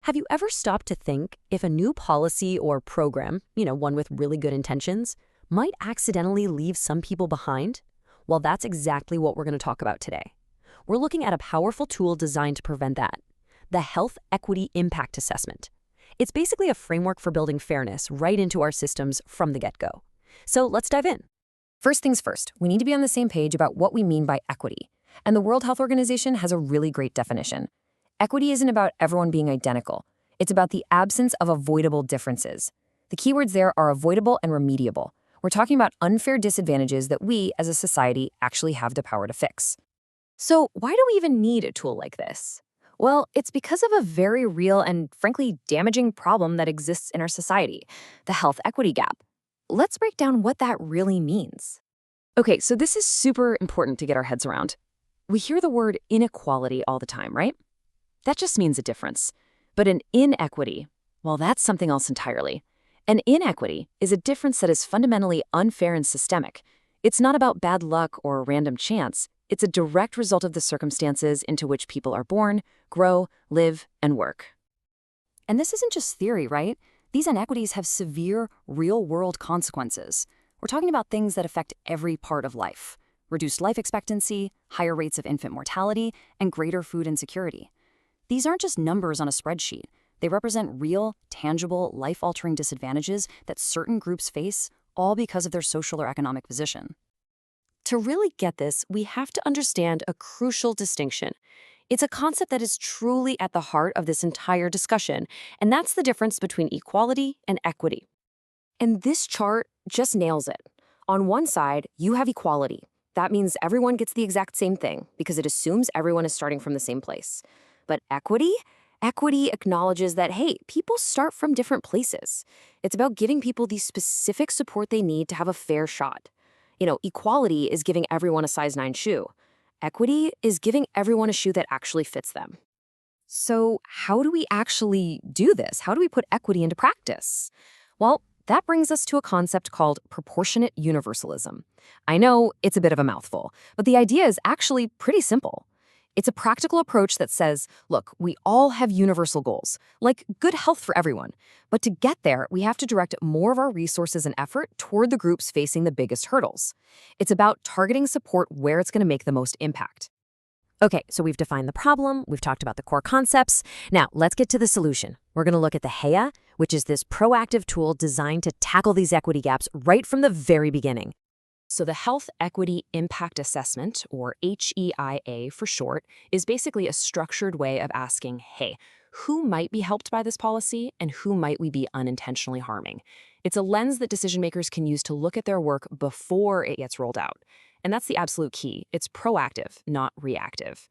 Have you ever stopped to think if a new policy or program, one with really good intentions, might accidentally leave some people behind? Well, that's exactly what we're going to talk about today. We're looking at a powerful tool designed to prevent that: the Health Equity Impact Assessment. It's basically a framework for building fairness right into our systems from the get-go. So let's dive in. First things first, we need to be on the same page about what we mean by equity. And the World Health Organization has a really great definition. Equity isn't about everyone being identical. It's about the absence of avoidable differences. The keywords there are avoidable and remediable. We're talking about unfair disadvantages that we, as a society, actually have the power to fix. So why do we even need a tool like this? Well, it's because of a very real and, frankly, damaging problem that exists in our society: the health equity gap. Let's break down what that really means. Okay, so this is super important to get our heads around. We hear the word inequality all the time, right? That just means a difference. But an inequity, well, that's something else entirely. An inequity is a difference that is fundamentally unfair and systemic. It's not about bad luck or random chance. It's a direct result of the circumstances into which people are born, grow, live, and work. And this isn't just theory, right? These inequities have severe, real-world consequences. We're talking about things that affect every part of life: reduced life expectancy, higher rates of infant mortality, and greater food insecurity. These aren't just numbers on a spreadsheet. They represent real, tangible, life-altering disadvantages that certain groups face, all because of their social or economic position. To really get this, we have to understand a crucial distinction. It's a concept that is truly at the heart of this entire discussion, and that's the difference between equality and equity. And this chart just nails it. On one side, you have equality. That means everyone gets the exact same thing because it assumes everyone is starting from the same place. But equity? Equity acknowledges that, hey, people start from different places. It's about giving people the specific support they need to have a fair shot. Equality is giving everyone a size 9 shoe. Equity is giving everyone a shoe that actually fits them. So how do we actually do this? How do we put equity into practice? Well, that brings us to a concept called proportionate universalism. I know it's a bit of a mouthful, but the idea is actually pretty simple. It's a practical approach that says, look, we all have universal goals, like good health for everyone. But to get there, we have to direct more of our resources and effort toward the groups facing the biggest hurdles. It's about targeting support where it's going to make the most impact. Okay, so we've defined the problem, we've talked about the core concepts. Now, let's get to the solution. We're going to look at the HEA, which is this proactive tool designed to tackle these equity gaps right from the very beginning. So the Health Equity Impact Assessment, or HEIA for short, is basically a structured way of asking, hey, who might be helped by this policy and who might we be unintentionally harming? It's a lens that decision makers can use to look at their work before it gets rolled out. And that's the absolute key. It's proactive, not reactive.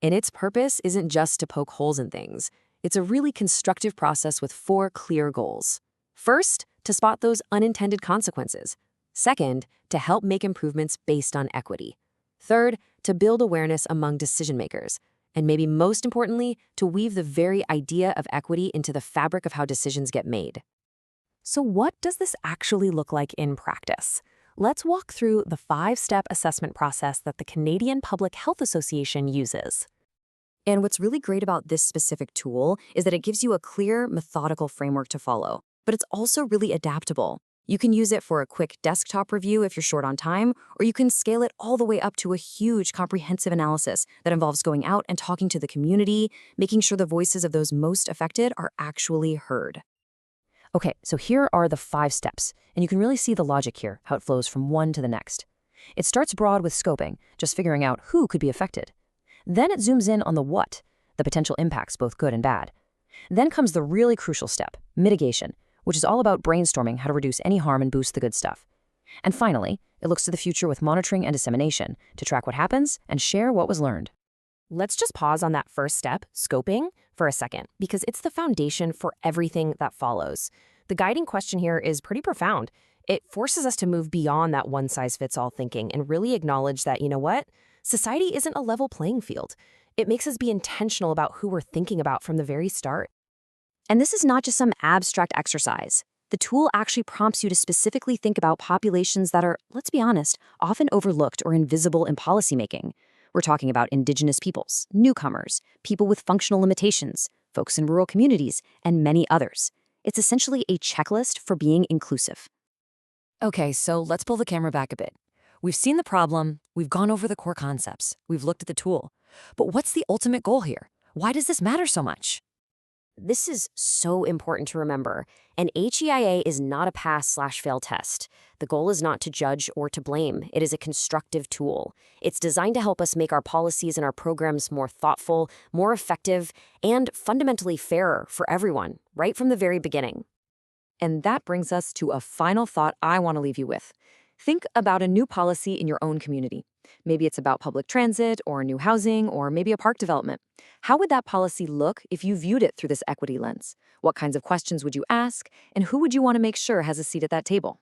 And its purpose isn't just to poke holes in things. It's a really constructive process with 4 clear goals. First, to spot those unintended consequences. Second, to help make improvements based on equity. Third, to build awareness among decision makers. And maybe most importantly, to weave the very idea of equity into the fabric of how decisions get made. So what does this actually look like in practice? Let's walk through the 5-step assessment process that the Canadian Public Health Association uses. And what's really great about this specific tool is that it gives you a clear, methodical framework to follow. But it's also really adaptable. You can use it for a quick desktop review if you're short on time, or you can scale it all the way up to a huge comprehensive analysis that involves going out and talking to the community, making sure the voices of those most affected are actually heard. Okay, so here are the 5 steps, and you can really see the logic here, how it flows from one to the next. It starts broad with scoping, just figuring out who could be affected. Then it zooms in on the what, the potential impacts, both good and bad. Then comes the really crucial step, mitigation, which is all about brainstorming how to reduce any harm and boost the good stuff. And finally, it looks to the future with monitoring and dissemination to track what happens and share what was learned. Let's just pause on that first step, scoping, for a second, because it's the foundation for everything that follows. The guiding question here is pretty profound. It forces us to move beyond that one-size-fits-all thinking and really acknowledge that, society isn't a level playing field. It makes us be intentional about who we're thinking about from the very start. And this is not just some abstract exercise. The tool actually prompts you to specifically think about populations that are, let's be honest, often overlooked or invisible in policymaking. We're talking about Indigenous peoples, newcomers, people with functional limitations, folks in rural communities, and many others. It's essentially a checklist for being inclusive. Okay, so let's pull the camera back a bit. We've seen the problem, we've gone over the core concepts, we've looked at the tool. But what's the ultimate goal here? Why does this matter so much? This is so important to remember. An HEIA is not a pass/fail test. The goal is not to judge or to blame. It is a constructive tool. It's designed to help us make our policies and our programs more thoughtful, more effective, and fundamentally fairer for everyone, right from the very beginning. And that brings us to a final thought I want to leave you with. Think about a new policy in your own community. Maybe it's about public transit or new housing or maybe a park development. How would that policy look if you viewed it through this equity lens? What kinds of questions would you ask? And who would you want to make sure has a seat at that table?